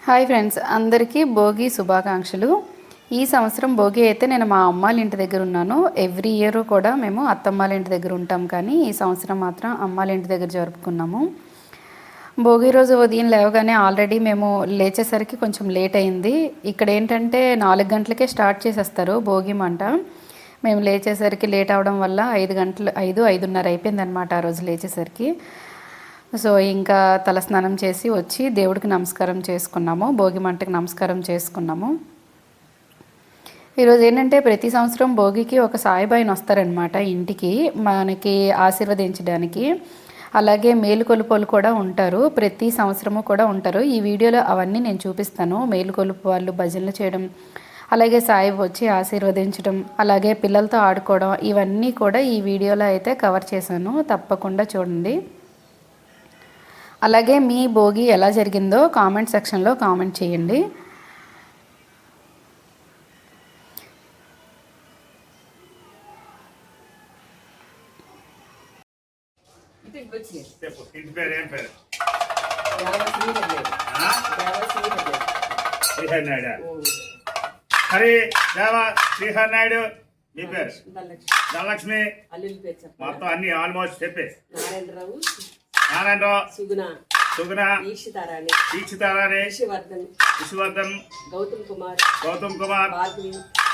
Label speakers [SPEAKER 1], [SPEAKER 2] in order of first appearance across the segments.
[SPEAKER 1] Hi friends, అందరికీ భోగి శుభాకాంక్షలు. ఈ సంవత్సరం భోగి అయితే నేను మా అమ్మాళ్ళ ఇంటి దగ్గర ఉన్నాను. ఎవ్రీ ఇయర్ కూడా మేము అత్తమ్మాళ్ళ ఇంటి దగ్గర ఉంటాం, కానీ ఈ సంవత్సరం మాత్రం అమ్మాళ్ళ ఇంటి దగ్గర జరుపుకున్నాము. భోగి రోజు ఉదయం లేవగానే ఆల్రెడీ మేము లేచేసరికి కొంచెం లేట్ అయింది. ఇక్కడ ఏంటంటే 4 గంటలకే స్టార్ట్ చేసేస్తారు భోగి మంట. మేము లేచేసరికి లేట్ అవడం వల్ల 5:30 అయిపోయిందనమాట ఆ రోజు లేచేసరికి. సో ఇంకా తలస్నానం చేసి వచ్చి దేవుడికి నమస్కారం చేసుకున్నాము, భోగి మంటకి నమస్కారం చేసుకున్నాము. ఈరోజు ఏంటంటే ప్రతి సంవత్సరం భోగికి ఒక సాయిబాయిని వస్తారనమాట ఇంటికి మనకి ఆశీర్వదించడానికి. అలాగే మేలుకొలుపులు కూడా ఉంటారు, ప్రతి సంవత్సరము కూడా ఉంటారు. ఈ వీడియోలో అవన్నీ నేను చూపిస్తాను. మేలుకొలుపు వాళ్ళు భజనలు చేయడం, అలాగే సాయి వచ్చి ఆశీర్వదించడం, అలాగే పిల్లలతో ఆడుకోవడం, ఇవన్నీ కూడా ఈ వీడియోలో అయితే కవర్ చేశాను. తప్పకుండా చూడండి. అలాగే మీ భోగి ఎలా జరిగిందో కామెంట్ సెక్షన్లో కామెంట్ చేయండి.
[SPEAKER 2] హరి దేవా శ్రీహరి నాయుడు, మీ పేరు ధనలక్ష్మి, మొత్తం అన్ని ఆల్మోస్ట్ చెప్పే. నారాయణరావు, సుగుణ, దీక్షితారాణి, విశ్వవర్ధన్, గౌతమ్ కుమార్,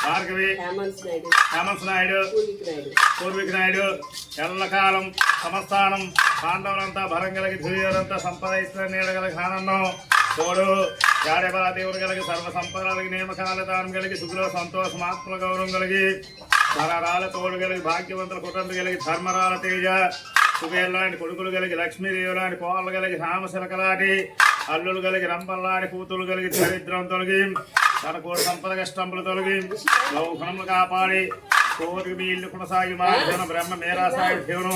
[SPEAKER 2] భార్గవి, హేమంత్ నాయుడు, పూర్విక నాయుడు. ఎల్లకాలం సమస్థానం పాండవులంతా భరం కలిగి ధుర్యులంతా సంపద ఇస్తున్న నీడగలిగి ఆనందం తోడు యాడేబల దేవుడు కలిగి సర్వ సంపదలకి నియమకాల దానం కలిగి సుఖుల సంతోషం ఆత్మల గౌరవం కలిగి ధరరాల తోడు కలిగి భాగ్యవంతుల కుటుంబం కలిగి ధర్మరాల తేజ కుబేర్లాంటి కొడుకులు కలిగి లక్ష్మీదేవులాంటి కోళ్ళు కలిగి రామశిలకలాంటి అల్లులు కలిగి రంపల్లాంటి కూతులు కలిగి దరిద్రం తొలగి తన కోడి సంపద కష్టంపులు తొలగి లౌహణములు కాపాడి కోరికి మీ ఇల్లు కొనసాగి మా బ్రహ్మ మేరాసాయి దేవును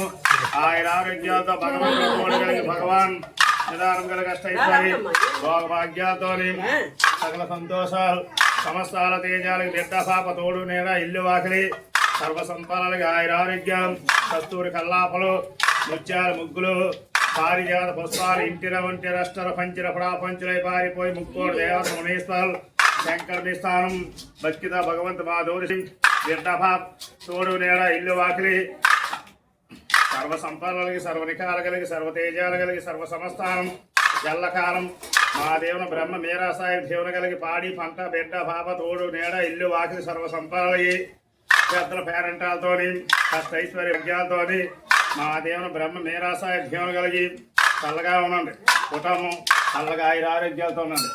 [SPEAKER 2] ఆయన ఆరోగ్యాలతో భగవంతుడు కోడి కలిగి భగవాన్ నిదానం కలిగి అష్టైశ్వరి భోగ భాగ్యాలతో సకల సంతోషాలు సమస్తాల తేజాలకి బిడ్డ పాప తోడు నేడ ఇల్లు వాకిలి సర్వ సంపదలకి ఆయన ఆరోగ్యం కస్తూరి కల్లాపలు ముత్యాల ముగ్గులు పారిజాత పుష్పాలు ఇంటిర ఒంటి రష్టర పంచిర పడాపంచులై పారిపోయి ముక్కోడు దేవత మునీశ్వర్ శంకర్ స్థానం భక్తిత భగవంతు మా దౌరి బిడ్డపాప్ తోడు నేడ ఇల్లు వాకిలి సర్వ సంపదలకి సర్వ నిఖాలు కలిగి సర్వ తేజాలు కలిగి సర్వ సమస్థానం ఎల్లకాలం మా దేవుని బ్రహ్మ మీరాసాయి దేవుని కలిగి పాడి పంట బిడ్డ పాప తోడు నేడ ఇల్లు వాకిలి సర్వ సంపదలకి పెద్దల పేరెంటాలతోని కష్టైశ్వర్య విజ్ఞాలతోని మా దేవుని బ్రహ్మ మీరాసాయి దేవుని కలిగి చల్లగా ఉండండి, కుటుంబం చల్లగా ఆయుర ఆరోగ్యాలతో ఉండండి.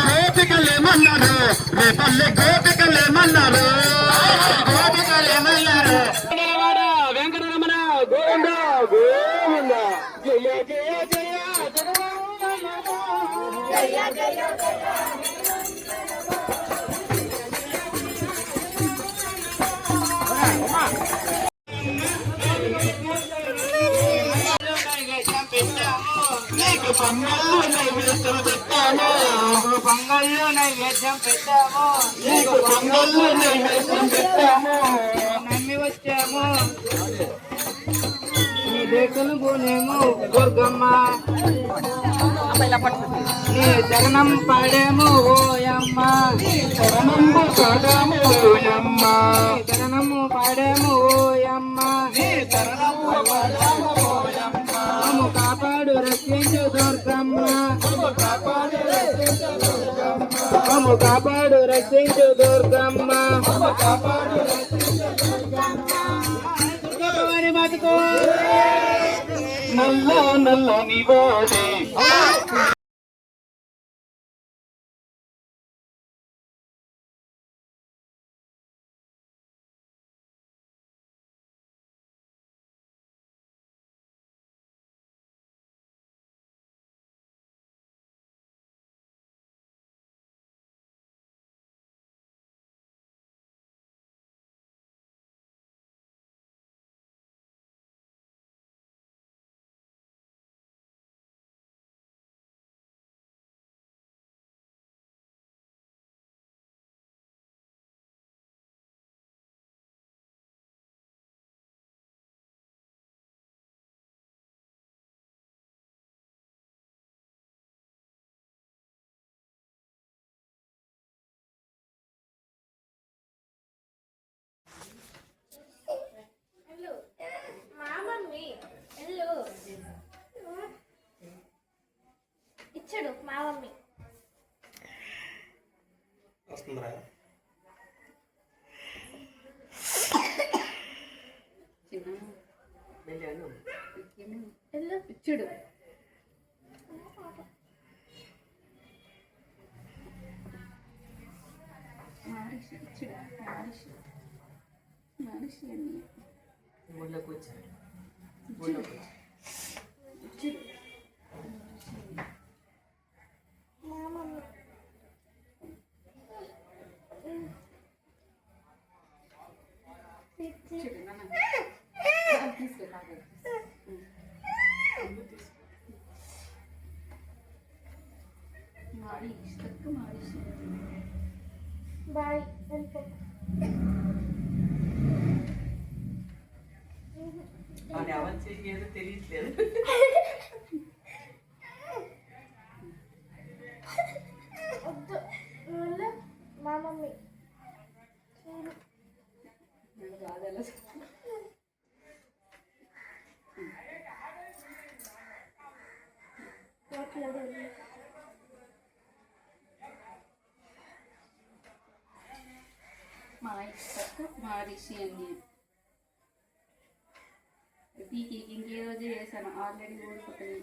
[SPEAKER 2] గోపికలేమన్నారు రేపల్లె గోపికలేమన్నారు వెంకటరమణ గోవింద గోవింద జయ జయ జయ జయ జయ పొంగళ్ళు నైవేద్యం పెట్టాము, పొంగళ్ళు నైవేద్యం పెట్టాము, పొంగళ్ళు నైవేద్యం పెట్టాము, నమ్మి వచ్చాము నీ దేకులు పోనేము దుర్గమ్మ, నీ చరణం పాడేము ఓయమ్మ, చరణము పాడాము ఓయమ్మ, చరణము పాడేము ఓయమ్మ, మమ్ము కాపాడు రక్షించు దుర్గమ్మ, మమ్ము కాపాడు రక్షించు దుర్గమ్మ, దుర్గవారి బతుకు నల్ల నల్లని వాడే.
[SPEAKER 1] ఇచ్చుడు మహర్షి ఇచ్చుడు మహర్షి అని ఇచ్చుడు
[SPEAKER 3] బాయ్
[SPEAKER 4] అది ఎవరు చెయ్యేదో తెలియట్లేదు.
[SPEAKER 3] మా మమ్మీ
[SPEAKER 1] మా ఇష్టకు మహర్షి అని ఇంకే రోజు చేశాను ఆల్రెడీ ఓడిపోతుంది